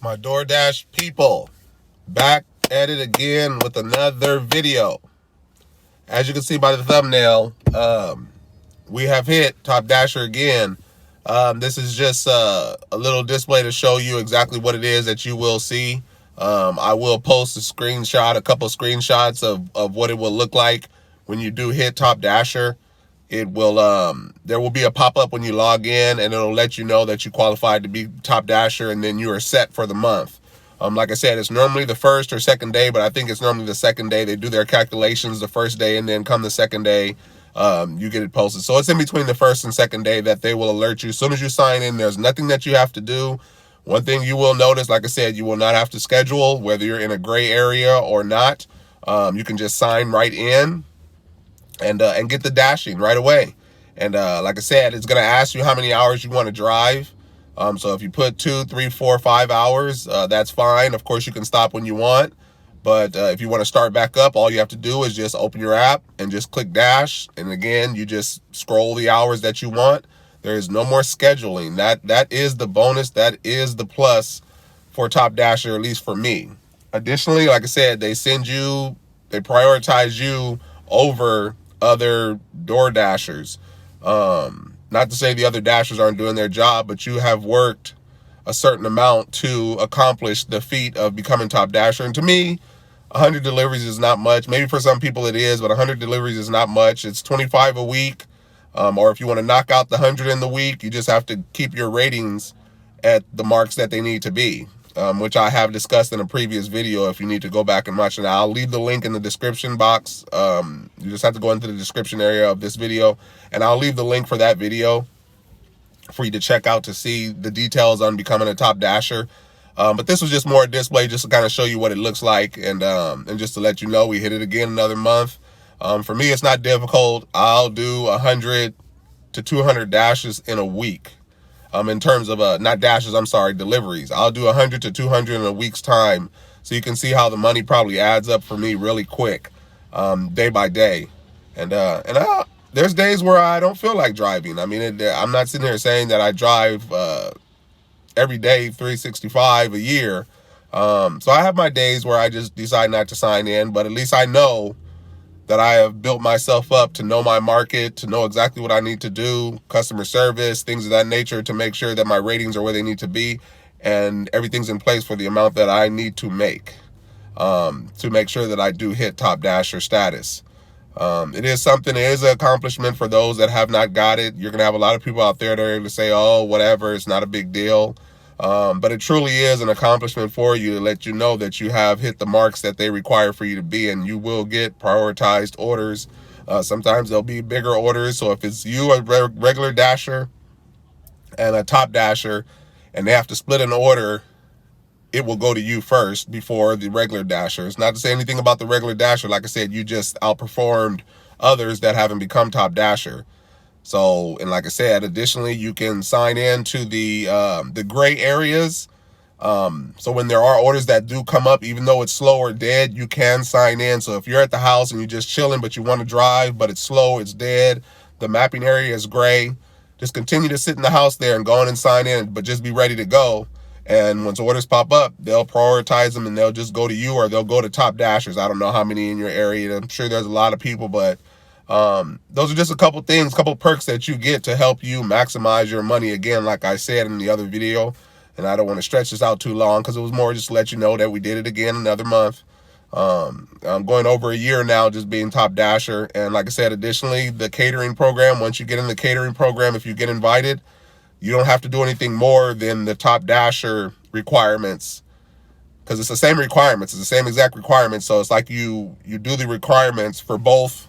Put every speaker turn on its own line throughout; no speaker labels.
My DoorDash people, back at it again with another video. As you can see by the thumbnail, we have hit Top Dasher again. This is just a little display to show you exactly what it is that you will see. I will post a couple screenshots of what it will look like when you do hit Top Dasher. It will there will be a pop-up when you log in, and it'll let you know that you qualified to be Top Dasher, and then you are set for the month. Like I said, it's normally the first or second day, but I think it's normally the second day. They do their calculations the first day, and then come the second day, you get it posted. So it's in between the first and second day that they will alert you. As soon as you sign in, there's nothing that you have to do. One thing you will notice, like I said, you will not have to schedule, whether you're in a gray area or not. You can just sign right in and get the dashing right away. And like I said, it's going to ask you how many hours you want to drive. So if you put 2, 3, 4, 5 hours, that's fine. Of course, you can stop when you want. But if you want to start back up, all you have to do is just open your app and just click dash. And again, you just scroll the hours that you want. There is no more scheduling. That is the bonus. That is the plus for Top Dasher, at least for me. Additionally, like I said, they prioritize you over other door dashers. Not to say the other dashers aren't doing their job, but you have worked a certain amount to accomplish the feat of becoming Top Dasher. And to me, 100 deliveries is not much. Maybe for some people it is, but 100 deliveries is not much. It's 25 a week. Or if you want to knock out the 100 in the week, you just have to keep your ratings at the marks that they need to be, which I have discussed in a previous video if you need to go back and watch it. I'll leave the link in the description box. You just have to go into the description area of this video, and I'll leave the link for that video for you to check out to see the details on becoming a Top Dasher. But this was just more a display just to kind of show you what it looks like, and just to let you know we hit it again another month. For me, it's not difficult. I'll do 100 to 200 dashes in a week. In terms of not dashes, I'm sorry, deliveries. I'll do 100 to 200 in a week's time, so you can see how the money probably adds up for me really quick, day by day. And there's days where I don't feel like driving. I mean, I'm not sitting here saying that I drive every day, 365 a year. So I have my days where I just decide not to sign in, but at least I know that I have built myself up to know my market, to know exactly what I need to do, customer service, things of that nature, to make sure that my ratings are where they need to be and everything's in place for the amount that I need to make sure that I do hit Top Dasher status. It is an accomplishment for those that have not got it. You're going to have a lot of people out there that are able to say, oh, whatever, it's not a big deal. But it truly is an accomplishment for you to let you know that you have hit the marks that they require for you to be, and you will get prioritized orders. Sometimes there'll be bigger orders. So if it's you, a regular dasher, and a Top Dasher, and they have to split an order, it will go to you first before the regular dashers. Not to say anything about the regular dasher. Like I said, you just outperformed others that haven't become Top Dasher. So, and like I said, additionally, you can sign in to the gray areas. So when there are orders that do come up, even though it's slow or dead, you can sign in. So if you're at the house and you're just chilling, but you want to drive, but it's slow, it's dead, the mapping area is gray, just continue to sit in the house there and go in and sign in, but just be ready to go. And once orders pop up, they'll prioritize them and they'll just go to you, or they'll go to Top Dashers. I don't know how many in your area. I'm sure there's a lot of people, but those are just a couple things, couple perks that you get to help you maximize your money. Again, like I said in the other video, and I don't want to stretch this out too long because it was more just to let you know that we did it again another month. I'm going over a year now just being Top Dasher. And like I said, additionally, the catering program, once you get in the catering program, if you get invited, you don't have to do anything more than the Top Dasher requirements, because it's the same requirements. It's the same exact requirements. So it's like you do the requirements for both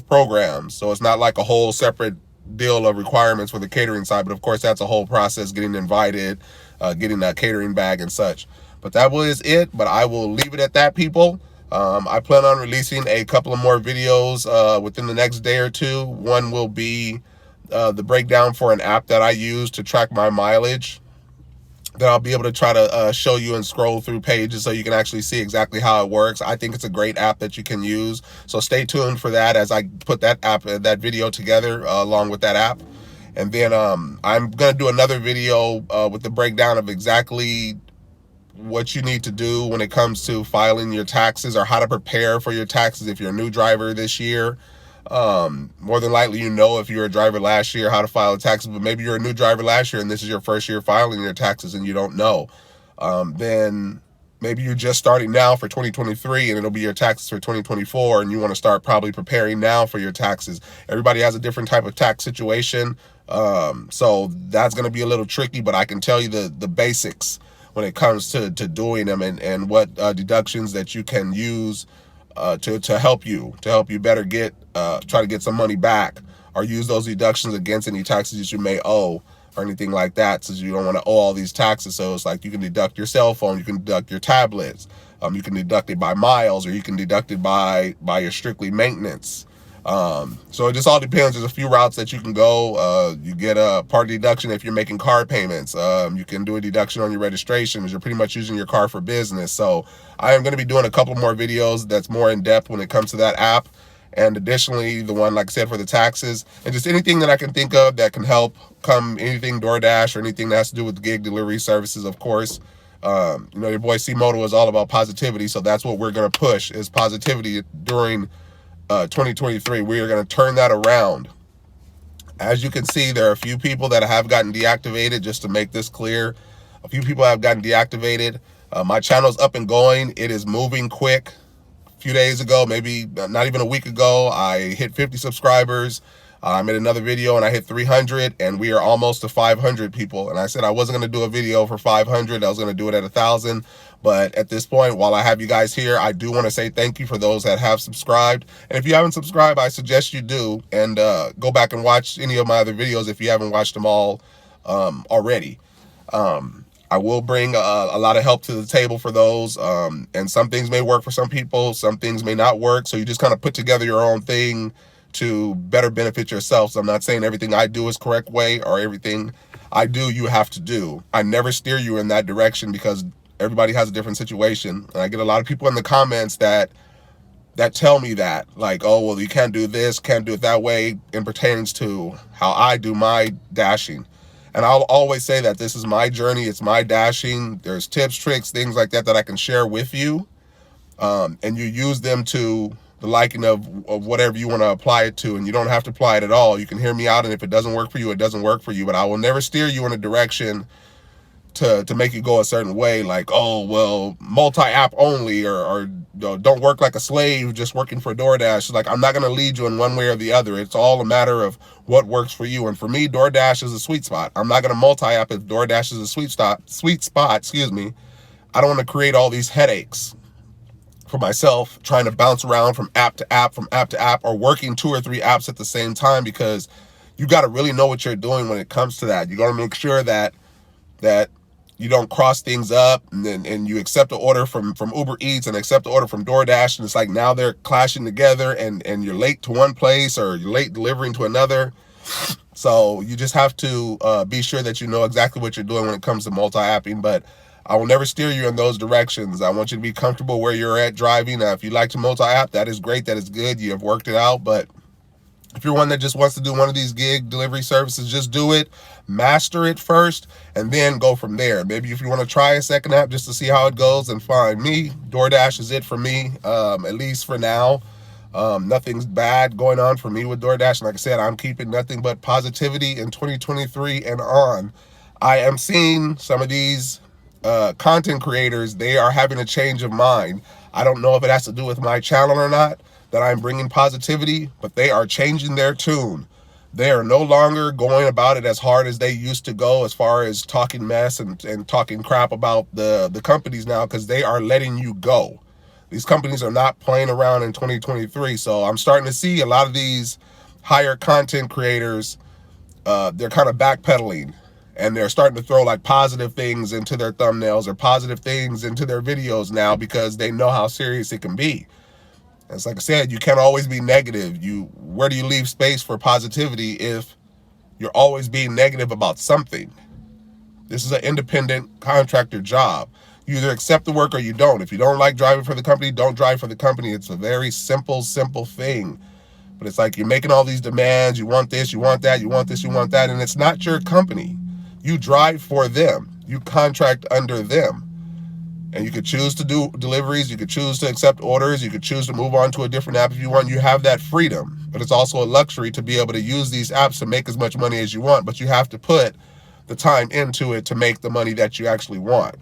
programs. So it's not like a whole separate deal of requirements for the catering side. But of course, that's a whole process, getting invited, getting that catering bag and such. But that was it. But I will leave it at that, people. I plan on releasing a couple of more videos within the next day or two. One will be the breakdown for an app that I use to track my mileage, that I'll be able to try to show you and scroll through pages so you can actually see exactly how it works. I think it's a great app that you can use. So stay tuned for that as I put that video together along with that app. And then I'm going to do another video with the breakdown of exactly what you need to do when it comes to filing your taxes, or how to prepare for your taxes if you're a new driver this year. More than likely, you know, if you were a driver last year, how to file taxes, but maybe you're a new driver last year and this is your first year filing your taxes and you don't know. Then maybe you're just starting now for 2023 and it'll be your taxes for 2024, and you want to start probably preparing now for your taxes. Everybody has a different type of tax situation. So that's going to be a little tricky, but I can tell you the basics when it comes to doing them, and what deductions that you can use to help you better get try to get some money back, or use those deductions against any taxes that you may owe or anything like that, since you don't want to owe all these taxes. So it's like you can deduct your cell phone, you can deduct your tablets, you can deduct it by miles, or you can deduct it by your strictly maintenance. So it just all depends. There's a few routes that you can go. You get a part deduction if you're making car payments. You can do a deduction on your registration as you're pretty much using your car for business. So I am going to be doing a couple more videos that's more in depth when it comes to that app. And additionally, the one, like I said, for the taxes, and just anything that I can think of that can help, anything DoorDash or anything that has to do with gig delivery services, of course. You know, your boy C-Moto is all about positivity. So that's what we're going to push, is positivity during 2023. We are going to turn that around. As you can see, there are a few people that have gotten deactivated. Just to make this clear, a few people have gotten deactivated. My channel's up and going. It is moving quick. A few days ago, maybe not even a week ago, I hit 50 subscribers. I made another video and I hit 300, and we are almost to 500 people. And I said I wasn't going to do a video for 500. I was going to do it at 1,000. But at this point, while I have you guys here, I do want to say thank you for those that have subscribed. And if you haven't subscribed, I suggest you do, and go back and watch any of my other videos if you haven't watched them all already. I will bring a lot of help to the table for those, and some things may work for some people, some things may not work. So you just kind of put together your own thing to better benefit yourself. So I'm not saying everything I do is correct way, or everything I do you have to do. I never steer you in that direction, because everybody has a different situation. And I get a lot of people in the comments that tell me that, like, oh, well, you can't do this, can't do it that way, in pertains to how I do my dashing. And I'll always say that this is my journey, it's my dashing. There's tips, tricks, things like that that I can share with you, and you use them to the liking of whatever you want to apply it to. And you don't have to apply it at all. You can hear me out, and if it doesn't work for you, it doesn't work for you. But I will never steer you in a direction to make you go a certain way, like, oh, well, multi-app only, or don't work like a slave just working for DoorDash. Like, I'm not going to lead you in one way or the other. It's all a matter of what works for you. And for me, DoorDash is a sweet spot. I'm not going to multi-app if DoorDash is a sweet spot, excuse me. I don't want to create all these headaches for myself, trying to bounce around from app to app, or working 2 or 3 apps at the same time, because you got to really know what you're doing when it comes to that. You got to make sure that you don't cross things up, and you accept an order from Uber Eats and accept an order from DoorDash, and it's like now they're clashing together, and you're late to one place, or you're late delivering to another. So you just have to be sure that you know exactly what you're doing when it comes to multi-apping. But I will never steer you in those directions. I want you to be comfortable where you're at driving. If you like to multi-app, that is great, that is good, you have worked it out. But if you're one that just wants to do one of these gig delivery services, just do it, master it first, and then go from there. Maybe if you want to try a second app just to see how it goes, then fine. DoorDash is it for me, at least for now. Nothing's bad going on for me with DoorDash. And like I said, I'm keeping nothing but positivity in 2023 and on. I am seeing some of these content creators, they are having a change of mind. I don't know if it has to do with my channel or not, that I'm bringing positivity, but they are changing their tune. They are no longer going about it as hard as they used to go, as far as talking mess and talking crap about the companies now, because they are letting you go. These companies are not playing around in 2023. So I'm starting to see a lot of these higher content creators, they're kind of backpedaling, and they're starting to throw like positive things into their thumbnails or positive things into their videos now, because they know how serious it can be. It's like I said, you can't always be negative. Where do you leave space for positivity if you're always being negative about something? This is an independent contractor job. You either accept the work or you don't. If you don't like driving for the company, don't drive for the company. It's a very simple thing. But it's like you're making all these demands. You want this, you want that, you want this, you want that. And it's not your company. You drive for them. You contract under them. And you could choose to do deliveries, you could choose to accept orders, you could choose to move on to a different app if you want. You have that freedom, but it's also a luxury to be able to use these apps to make as much money as you want, but you have to put the time into it to make the money that you actually want.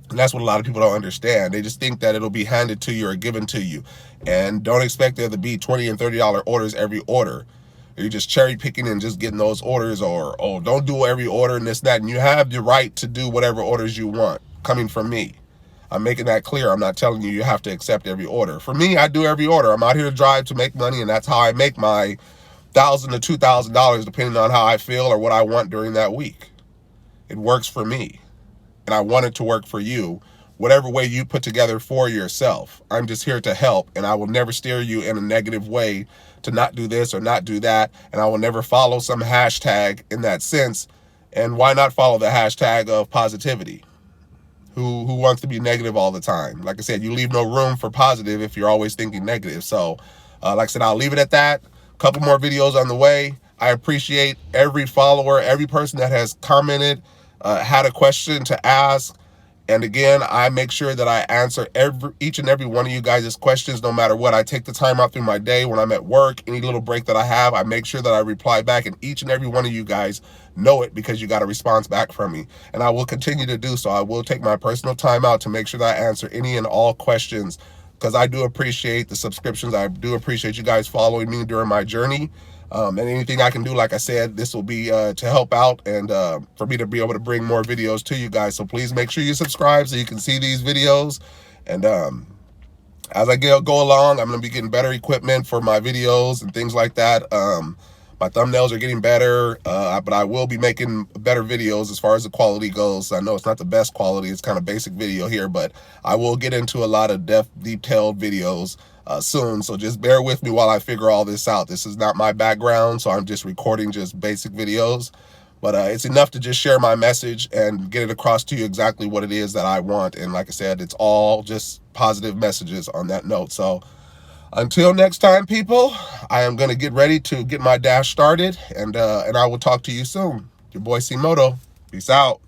And that's what a lot of people don't understand. They just think that it'll be handed to you or given to you. And don't expect there to be $20 and $30 orders every order. You're just cherry picking and just getting those orders, or, oh, don't do every order and this, that. And you have the right to do whatever orders you want coming from me. I'm making that clear. I'm not telling you you have to accept every order. For me, I do every order. I'm out here to drive to make money, and that's how I make my $1,000 to $2,000 depending on how I feel or what I want during that week. It works for me, and I want it to work for you, whatever way you put together for yourself. I'm just here to help, and I will never steer you in a negative way to not do this or not do that, and I will never follow some hashtag in that sense. And why not follow the hashtag of positivity? Who wants to be negative all the time? Like I said, you leave no room for positive if you're always thinking negative. So like I said, I'll leave it at that. A couple more videos on the way. I appreciate every follower, every person that has commented, had a question to ask. And again, I make sure that I answer each and every one of you guys' questions, no matter what. I take the time out through my day when I'm at work, any little break that I have, I make sure that I reply back, and each and every one of you guys know it because you got a response back from me. And I will continue to do so. I will take my personal time out to make sure that I answer any and all questions, because I do appreciate the subscriptions. I do appreciate you guys following me during my journey. And anything I can do, like I said, this will be to help out and for me to be able to bring more videos to you guys. So please make sure you subscribe so you can see these videos. And as I go along, I'm going to be getting better equipment for my videos and things like that. My thumbnails are getting better, but I will be making better videos as far as the quality goes. I know it's not the best quality. It's kind of basic video here, but I will get into a lot of detailed videos soon. So just bear with me while I figure all this out. This is not my background, so I'm just recording just basic videos. But it's enough to just share my message and get it across to you exactly what it is that I want. And like I said, it's all just positive messages on that note. So until next time, people, I am going to get ready to get my dash started, and I will talk to you soon. Your boy C Moto. Peace out.